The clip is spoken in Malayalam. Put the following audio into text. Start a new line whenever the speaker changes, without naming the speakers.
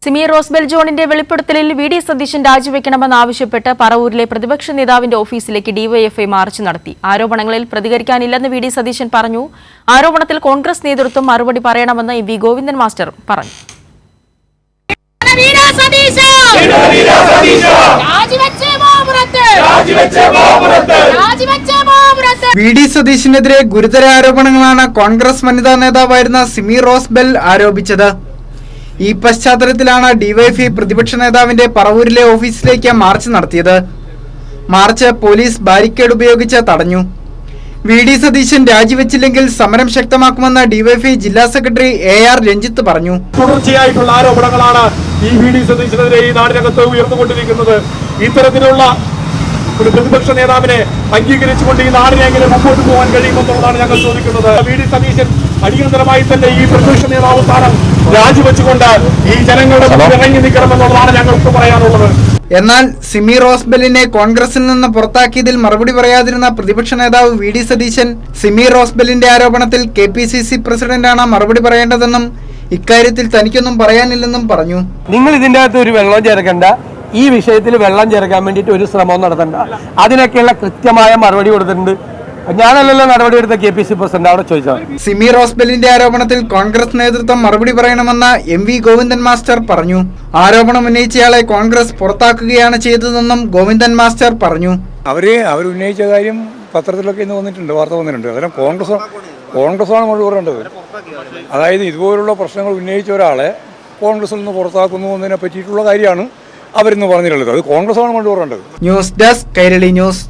സിമി റോസ്ബെൽ ജോണിന്റെ വെളിപ്പെടുത്തലിൽ വി ഡി സതീശൻ രാജിവെക്കണമെന്നാവശ്യപ്പെട്ട് പറവൂരിലെ പ്രതിപക്ഷ നേതാവിന്റെ ഓഫീസിലേക്ക് ഡിവൈഎഫ്ഐ മാർച്ച് നടത്തി. ആരോപണങ്ങളിൽ പ്രതികരിക്കാനില്ലെന്ന് വി ഡി സതീശൻ പറഞ്ഞു. ആരോപണത്തിൽ കോൺഗ്രസ് നേതൃത്വം മറുപടി പറയണമെന്ന് എം വി ഗോവിന്ദൻ മാസ്റ്റർ പറഞ്ഞു.
വി ഡി സതീശനെതിരെ ഗുരുതര ആരോപണങ്ങളാണ് കോൺഗ്രസ് വനിതാ നേതാവായിരുന്ന സിമി റോസ്ബെൽ ആരോപിച്ചത്. ഈ പശ്ചാത്തലത്തിലാണ് ഡിവൈഎഫ്ഐ പ്രതിപക്ഷ നേതാവിന്റെ പറവൂരിലെ ഓഫീസിലേക്ക് മാർച്ച് നടത്തിയത്. മാർച്ച് പോലീസ് ബാരിക്കേഡ് ഉപയോഗിച്ച് തടഞ്ഞു. വി ഡി സതീശൻ രാജിവെച്ചില്ലെങ്കിൽ സമരം ശക്തമാക്കുമെന്ന് ഡിവൈഎഫ്ഐ ജില്ലാ സെക്രട്ടറി AR രഞ്ജിത്ത് പറഞ്ഞു.
തുടർച്ചയായിട്ടുള്ള ആരോപണങ്ങളാണ് ഈ വി ഡി സതീശനെതിരെ ഈ നാടിനകത്ത് ഉയർന്നുകൊണ്ടിരിക്കുന്നത്. ഇത്തരത്തിലുള്ള ഒരു പ്രതിപക്ഷ നേതാവിനെ അംഗീകരിച്ചുകൊണ്ട് ഈ നാടിനെ എങ്ങനെ മുമ്പോട്ട് പോകാൻ കഴിയുമെന്നുള്ളതാണ് ഞങ്ങൾ ചോദിക്കുന്നത്. വി ഡി സതീശൻ അടിയന്തരമായി തന്നെ ഈ പ്രതിപക്ഷ നേതാവ് സ്ഥാനം രാജിവെച്ചുകൊണ്ട് ഈ ജനങ്ങളുടെ മുന്നിൽ ഇറങ്ങി നിൽക്കണമെന്നുള്ളതാണ് ഞങ്ങൾക്ക് പറയാനുള്ളത്.
എന്നാൽ സിമി റോസ്ബെല്ലിനെ കോൺഗ്രസിൽ നിന്ന് പുറത്താക്കിയതിൽ മറുപടി പറയാതിരുന്ന പ്രതിപക്ഷ നേതാവ് വി ഡി സതീശൻ സിമി റോസ്ബെല്ലിന്റെ ആരോപണത്തിൽ KPCC പ്രസിഡന്റാണ് മറുപടി പറയേണ്ടതെന്നും ഇക്കാര്യത്തിൽ തനിക്കൊന്നും പറയാനില്ലെന്നും പറഞ്ഞു.
നിങ്ങൾ ഇതിന്റെ അകത്ത് ഒരു വെള്ളം ചേർക്കണ്ട, ഈ വിഷയത്തിൽ വെള്ളം ചേർക്കാൻ വേണ്ടിയിട്ട് ഒരു ശ്രമവും നടത്തണ്ട. അതിനൊക്കെയുള്ള കൃത്യമായ മറുപടി കൊടുത്തിട്ടുണ്ട്. ഞാനല്ലല്ലോ നടപടി എടുത്ത KPCC പ്രസിഡന്റ് അവിടെ ചോദിച്ചത്.
സിമി റോസ്ബെല്ലിന്റെ ആരോപണത്തിൽ കോൺഗ്രസ് നേതൃത്വം മറുപടി പറയണമെന്ന് എം വി ഗോവിന്ദൻ മാസ്റ്റർ പറഞ്ഞു. ആരോപണം ഉന്നയിച്ചയാളെ കോൺഗ്രസ് പുറത്താക്കുകയാണ് ചെയ്തതെന്നും ഗോവിന്ദൻ മാസ്റ്റർ പറഞ്ഞു.
അവർ ഉന്നയിച്ച കാര്യം പത്രത്തിലൊക്കെ ഇന്ന് വന്നിട്ടുണ്ട്, വാർത്ത വന്നിട്ടുണ്ട്. അന്നേരം കോൺഗ്രസ്സാണ് മറുപടി പറയേണ്ടത്. അതായത് ഇതുപോലുള്ള പ്രശ്നങ്ങൾ ഉന്നയിച്ച ഒരാളെ കോൺഗ്രസിൽ നിന്ന് പുറത്താക്കുന്നു എന്നതിനെ പറ്റിയിട്ടുള്ള കാര്യമാണ് അവരിന്ന് പറഞ്ഞിട്ടുള്ളത്. അത് കോൺഗ്രസ്സാണ് മറുപടി പറയേണ്ടത്.
News desk Kairali news.